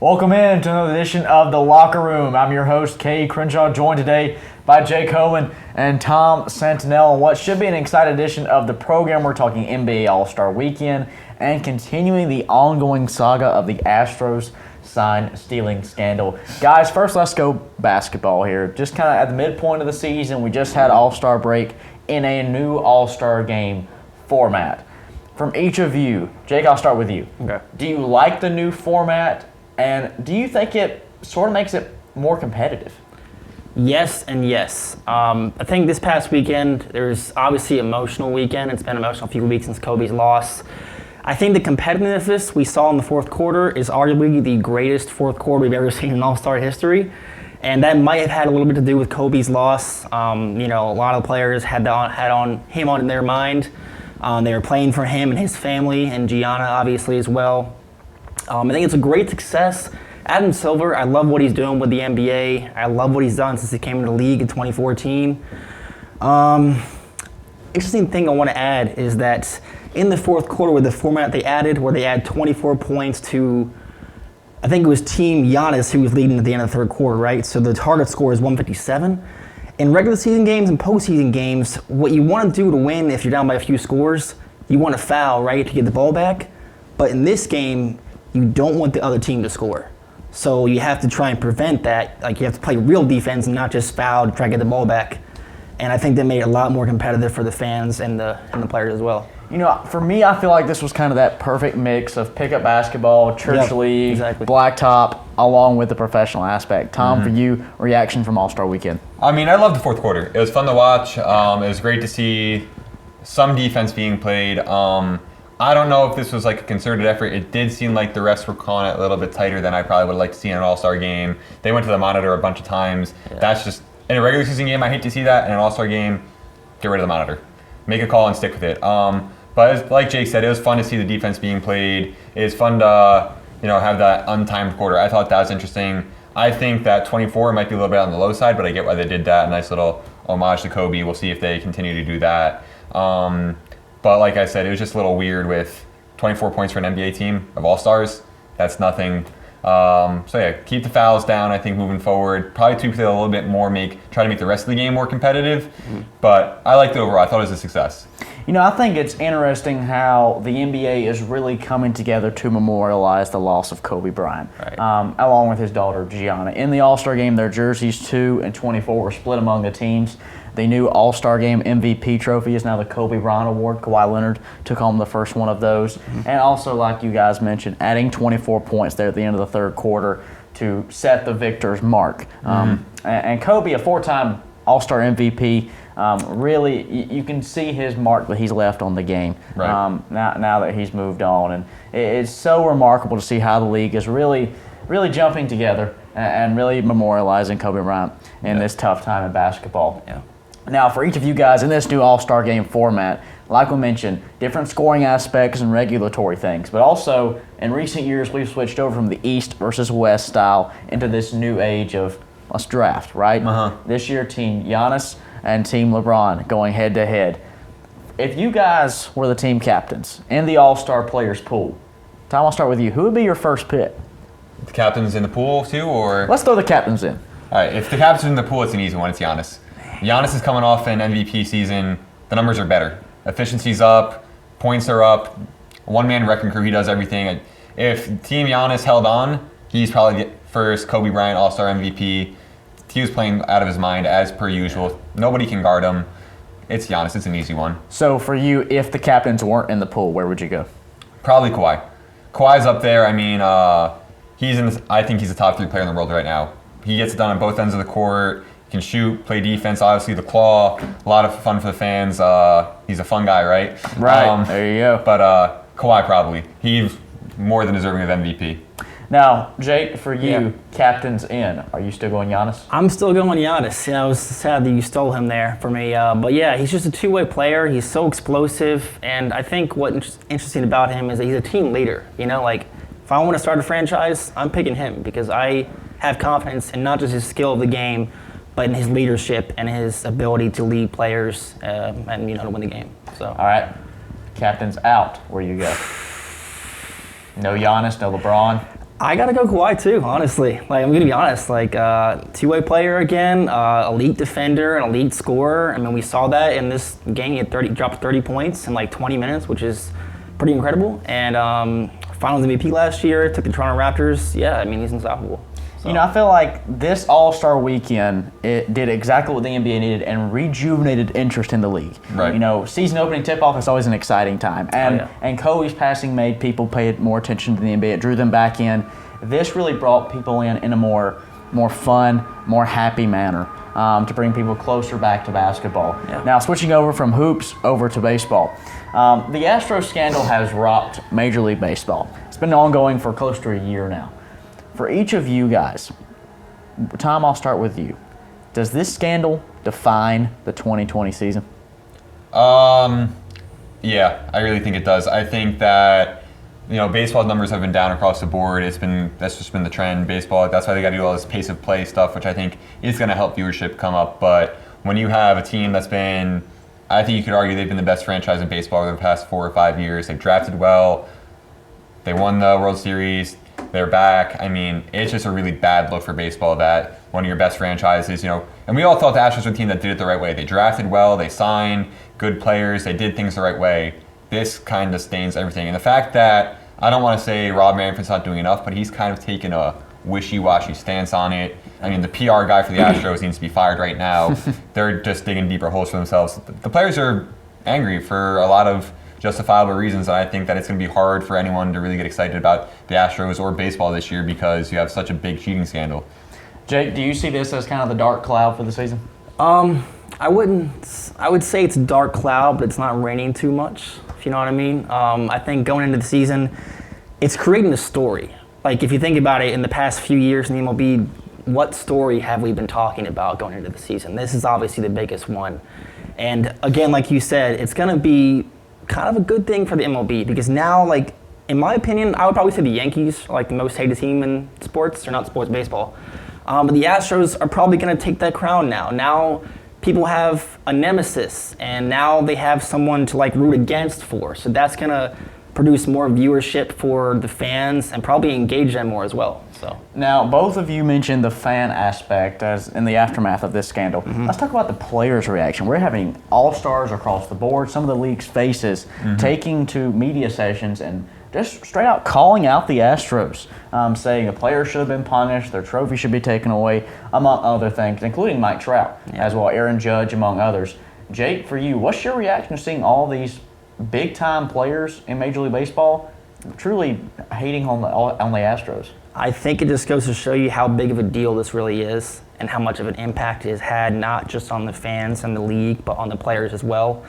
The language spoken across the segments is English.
Welcome in to another edition of The Locker Room. I'm your host, Cade Crenshaw, joined today by Jake Homan and Tom Santinello on what should be an exciting edition of the program. We're talking NBA AllStar Weekend and continuing the ongoing saga of the Astros sign-stealing scandal. Guys, first let's go basketball here. Just kind of at the midpoint of the season, we just had All-Star break in a new All-Star Game format. From each of you, Jake, I'll start with you. Okay. Do you like the new format? And do you think it sort of makes it more competitive? Yes and yes. I think this past weekend, there's obviously an emotional weekend. It's been an emotional few weeks since Kobe's loss. I think the competitiveness we saw in the fourth quarter is arguably the greatest fourth quarter we've ever seen in All-Star history. And that might have had a little bit to do with Kobe's loss. A lot of the players had him on in their mind. They were playing for him and his family, and Gianna obviously as well. I think it's a great success. Adam Silver, I love what he's doing with the NBA. I love what he's done since he came into the league in 2014. Interesting thing I want to add is that in the fourth quarter with the format they added, where they add 24 points to, I think it was Team Giannis who was leading at the end of the third quarter, right? So the target score is 157. In regular season games and postseason games, what you want to do to win if you're down by a few scores, you want to foul, right, to get the ball back. But in this game, you don't want the other team to score. So you have to try and prevent that. Like, you have to play real defense and not just foul to try to get the ball back. And I think that made it a lot more competitive for the fans and the players as well. You know, for me, I feel like this was kind of that perfect mix of pickup basketball, church league, exactly. blacktop, along with the professional aspect. Tom, for you, reaction from All-Star Weekend? I mean, I loved the fourth quarter. It was fun to watch. It was great to see some defense being played. I don't know if this was like a concerted effort. It did seem like the refs were calling it a little bit tighter than I probably would like to see in an All-Star game. They went to the monitor a bunch of times. Yeah. That's just, in a regular season game, I hate to see that. In an All-Star game, get rid of the monitor. Make a call and stick with it. But like Jake said, it was fun to see the defense being played. It's fun to have that untimed quarter. I thought that was interesting. I think that 24 might be a little bit on the low side, but I get why they did that. A nice little homage to Kobe. We'll see if they continue to do that. But like I said, it was just a little weird with 24 points for an NBA team of All-Stars. That's nothing. Keep the fouls down, I think, moving forward. Probably tweak it a little bit more, try to make the rest of the game more competitive. But I liked it overall. I thought it was a success. You know, I think it's interesting how the NBA is really coming together to memorialize the loss of Kobe Bryant, right. Along with his daughter, Gianna. In the All-Star Game, their jerseys 2 and 24 were split among the teams. The new All-Star Game MVP trophy is now the Kobe Bryant Award. Kawhi Leonard took home the first one of those. And also, like you guys mentioned, adding 24 points there at the end of the third quarter to set the victor's mark. And Kobe, a 4-time All-Star MVP, really, you can see his mark that he's left on the game now that he's moved on. And it's so remarkable to see how the league is really jumping together and really memorializing Kobe Bryant in this tough time in basketball. Yeah. Now, for each of you guys in this new All-Star Game format, like we mentioned, different scoring aspects and regulatory things, but also in recent years we've switched over from the East versus West style into this new age of let's draft, right? This year, Team Giannis and Team LeBron going head-to-head. If you guys were the team captains in the All-Star players pool, Tom, I'll start with you. Who would be your first pick? The captains in the pool too, or? Let's throw the captains in. All right, if the captains are in the pool, it's an easy one. It's Giannis. Giannis is coming off an MVP season. The numbers are better. Efficiency's up. Points are up. One-man wrecking crew. He does everything. If Team Giannis held on, he's probably the first Kobe Bryant All-Star MVP. He was playing out of his mind as per usual. Nobody can guard him. It's Giannis. It's an easy one. So for you, if the captains weren't in the pool, where would you go? Probably Kawhi. Kawhi's up there. I mean, I think he's a top 3 player in the world right now. He gets it done on both ends of the court. Can shoot, play defense, obviously the claw, a lot of fun for the fans. He's a fun guy, right? Right, there you go. But Kawhi probably. He's more than deserving of MVP. Now, Jake, for you, captains in. Are you still going Giannis? I'm still going Giannis. I was sad that you stole him there for me. But yeah, he's just a two-way player. He's so explosive. And I think what's interesting about him is that he's a team leader. If I want to start a franchise, I'm picking him because I have confidence in not just his skill of the game, but in his leadership and his ability to lead players and to win the game. So. All right, captain's out. Where you go? No Giannis, no LeBron. I gotta go Kawhi too, honestly. Like, I'm gonna be honest. Like, two-way player again, elite defender, an elite scorer. I mean, we saw that in this game. He dropped 30 points in like 20 minutes, which is pretty incredible. And Finals MVP last year, took the Toronto Raptors. Yeah, I mean, he's unstoppable. So. You know, I feel like this All-Star Weekend, it did exactly what the NBA needed and rejuvenated interest in the league. Right. You know, season opening tip-off is always an exciting time. And Kobe's passing made people pay more attention to the NBA. It drew them back in. This really brought people in a more fun, more happy manner to bring people closer back to basketball. Yeah. Now, switching over from hoops over to baseball. The Astros Scandal has rocked Major League Baseball. It's been ongoing for close to a year now. For each of you guys, Tom, I'll start with you. Does this scandal define the 2020 season? Yeah, I really think it does. I think that, you know, baseball numbers have been down across the board. That's just been the trend. Baseball, that's why they got to do all this pace of play stuff, which I think is going to help viewership come up. But when you have a team that's been, I think you could argue they've been the best franchise in baseball over the past 4 or 5 years. They've drafted well. They won the World Series. They're back. I mean, it's just a really bad look for baseball that one of your best franchises, you know, and we all thought the Astros were a team that did it the right way. They drafted well, they signed good players, they did things the right way. This kind of stains everything. And the fact that, I don't want to say Rob Manfred's not doing enough, but he's kind of taken a wishy-washy stance on it. I mean, the PR guy for the Astros needs to be fired right now. They're just digging deeper holes for themselves. The players are angry for a lot of justifiable reasons, and I think that it's going to be hard for anyone to really get excited about the Astros or baseball this year because you have such a big cheating scandal. Jake, do you see this as kind of the dark cloud for the season? I would say it's a dark cloud, but it's not raining too much, if you know what I mean. I think going into the season, it's creating a story. Like, if you think about it, in the past few years in the MLB, what story have we been talking about going into the season? This is obviously the biggest one. And again, like you said, it's going to be kind of a good thing for the MLB because now, like, in my opinion, I would probably say the Yankees are like the most hated team in sports, or not sports, baseball. But the Astros are probably going to take that crown now. Now people have a nemesis, and now they have someone to like root against for. So that's going to produce more viewership for the fans and probably engage them more as well. So now, both of you mentioned the fan aspect as in the aftermath of this scandal. Let's talk about the players' reaction. We're having all-stars across the board, some of the league's faces, taking to media sessions and just straight out calling out the Astros, saying the players should have been punished, their trophy should be taken away, among other things, including Mike Trout as well, Aaron Judge, among others. Jake, for you, what's your reaction to seeing all these big-time players in Major League Baseball truly hating on the Astros? I think it just goes to show you how big of a deal this really is and how much of an impact it has had, not just on the fans and the league, but on the players as well.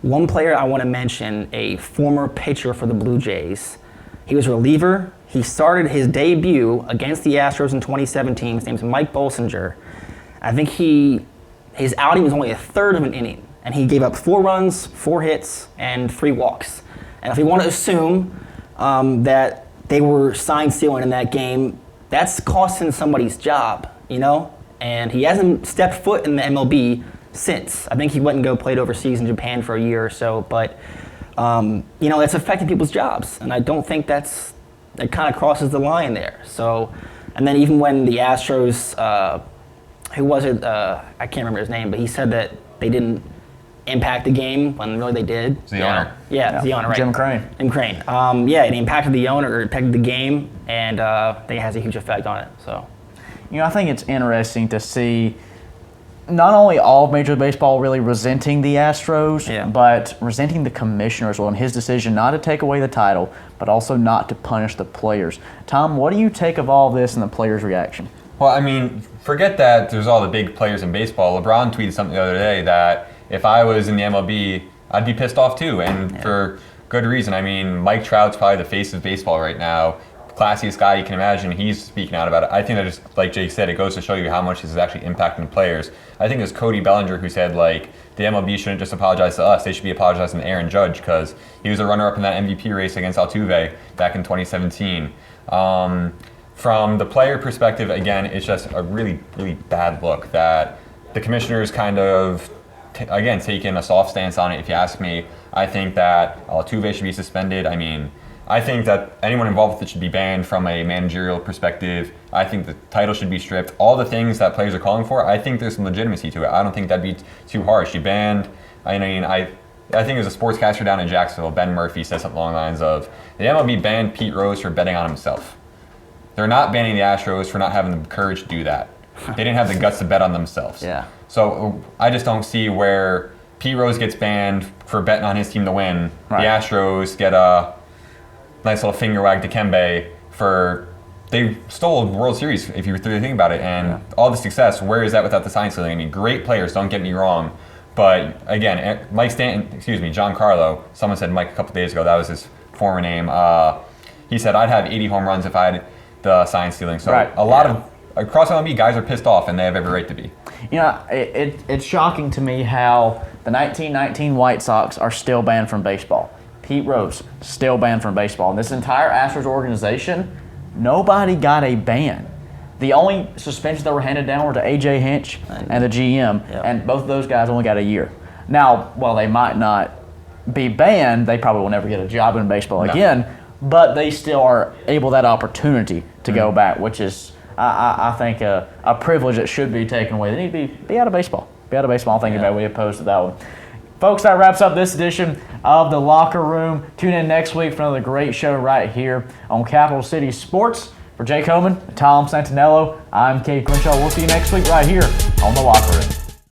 One player I want to mention, a former pitcher for the Blue Jays. He was a reliever. He started his debut against the Astros in 2017. His name's Mike Bolsinger. I think his outing was only a third of an inning, and he gave up 4 runs, 4 hits, and 3 walks. And if we want to assume that they were sign stealing in that game, that's costing somebody's job, you know? And he hasn't stepped foot in the MLB since. I think he went and played overseas in Japan for a year or so, but you know, it's affecting people's jobs, and I don't think it kind of crosses the line there. So, and then even when the Astros, who was it? I can't remember his name, but he said that they didn't impact the game when really they did. It's the owner. Yeah, the owner, right? Jim Crane. Yeah, it impacted the owner, or impacted the game, and I think it has a huge effect on it. So, you know, I think it's interesting to see not only all of Major League Baseball really resenting the Astros, but resenting the commissioner as well in his decision not to take away the title, but also not to punish the players. Tom, what do you take of all this and the players' reaction? Well, I mean, forget that there's all the big players in baseball. LeBron tweeted something the other day that if I was in the MLB, I'd be pissed off too, and for good reason. I mean, Mike Trout's probably the face of baseball right now. Classiest guy you can imagine. He's speaking out about it. I think that just, like Jake said, it goes to show you how much this is actually impacting the players. I think it was Cody Bellinger who said, like, the MLB shouldn't just apologize to us. They should be apologizing to Aaron Judge because he was a runner-up in that MVP race against Altuve back in 2017. From the player perspective, again, it's just a really, really bad look that the commissioners kind of, again, taking a soft stance on it. If you ask me, I think that Altuve should be suspended. I mean, I think that anyone involved with it should be banned from a managerial perspective. I think the title should be stripped. All the things that players are calling for, I think there's some legitimacy to it. I don't think that'd be too harsh. You banned, I think it was a sportscaster down in Jacksonville, Ben Murphy, said something along the lines of, the MLB banned Pete Rose for betting on himself. They're not banning the Astros for not having the courage to do that. They didn't have the guts to bet on themselves. Yeah. So I just don't see where Pete Rose gets banned for betting on his team to win. Right. The Astros get a nice little finger wag to Kembe for they stole a World Series if you really think about it, and all the success. Where is that without the sign stealing? I mean, great players. Don't get me wrong, but again, Giancarlo. Someone said Mike a couple days ago. That was his former name. He said I'd have 80 home runs if I had the sign stealing. So a lot of across MLB guys are pissed off, and they have every right to be. You know, it's shocking to me how the 1919 White Sox are still banned from baseball. Pete Rose, still banned from baseball. And this entire Astros organization, nobody got a ban. The only suspensions that were handed down were to A.J. Hinch and the GM, and both of those guys only got a year. Now, while they might not be banned, they probably will never get a job in baseball again, but they still are able that opportunity to go back, which is, I think, a privilege that should be taken away. They need to be out of baseball. Be out of baseball. I think anybody would be opposed to that one. Folks, that wraps up this edition of The Locker Room. Tune in next week for another great show right here on Capital City Sports. For Jake Homan, Tom Santinello, I'm Cade Crenshaw. We'll see you next week right here on The Locker Room.